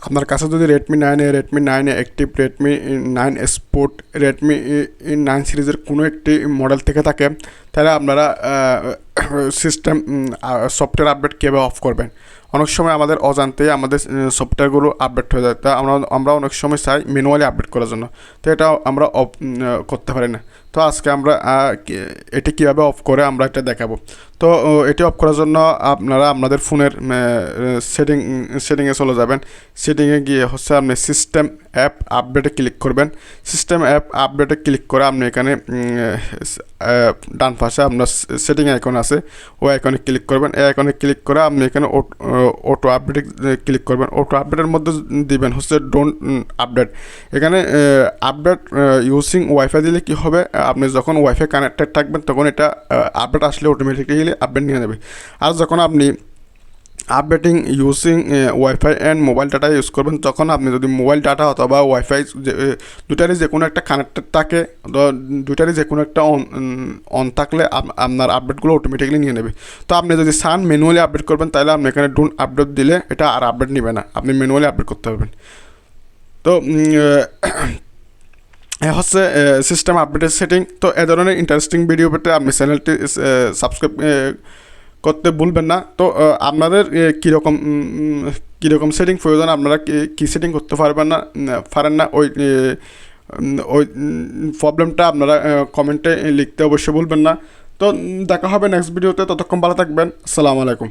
আপনার কাছে যদি Redmi 9 active, Redmi 9 sport, Redmi 9 সিরিজের কোনো একটি মডেল থেকে থাকে, তাহলে আপনারা সিস্টেম সফটওয়্যার আপডেট কীভাবে অফ করবেন। অনেক সময় আমাদের অজান্তেই আমাদের সফটওয়্যারগুলো আপডেট হয়ে যায়, তা আমরা অনেক সময় চাই ম্যানুয়ালি আপডেট করার জন্য, তো এটা আমরা অফ করতে পারি না। তো আজকে আমরা এটি কীভাবে অফ করে আমরা এটা দেখাবো। তো এটি অফ করার জন্য আপনারা আপনাদের ফোনের সেটিংয়ে চলে যাবেন। সেটিংয়ে গিয়ে হচ্ছে আপনি সিস্টেম অ্যাপ আপডেটে ক্লিক করবেন। সিস্টেম অ্যাপ আপডেটে ক্লিক করে আপনি এখানে ডান পাশে আপনার সেটিং আইকন আছে, ওই আইকনে ক্লিক করবেন। এই আইকনে ক্লিক করে আপনি এখানে অটো আপডেটে ক্লিক করবেন। অটো আপডেটের মধ্যে দিবেন হচ্ছে ডোন্ট আপডেট। এখানে আপডেট ইউজিং ওয়াইফাই দিলে কী হবে, আপনি যখন ওয়াইফাই কানেক্টেড থাকবেন তখন এটা আপডেট আসলে অটোমেটিক্যালি আপডেট নিয়ে নেবে। আর যখন আপনি updating using wifi and mobile data use করবেন, তখন আপনি যদি মোবাইল ডাটা অথবা ওয়াইফাই দুটারই যে কোনো একটা কানেক্টেড থাকে, দুটারই যে কোনো একটা অন থাকলে আপনার আপডেটগুলো অটোমেটিক্যালি নিয়ে নেবে। তো আপনি যদি চান ম্যানুয়ালি আপডেট করবেন, তাহলে আপনি এখানে ডোন্ট আপডেট দিলে এটা আর আপডেট নেবে না, আপনি ম্যানুয়ালি আপডেট করতে পারবেন। তো হচ্ছে সিস্টেম আপডেটের সেটিং। তো এ ধরনের ইন্টারেস্টিং ভিডিও পেতে আপনি চ্যানেলটি সাবস্ক্রাইব করতে ভুলবেন না। তো আপনাদের কীরকম সেটিং প্রয়োজন, আপনারা কী সেটিং করতে পারেন না ওই প্রবলেমটা আপনারা কমেন্টে লিখতে অবশ্যই ভুলবেন না। তো দেখা হবে নেক্সট ভিডিওতে, ততক্ষণ ভালো থাকবেন। আসসালামু আলাইকুম।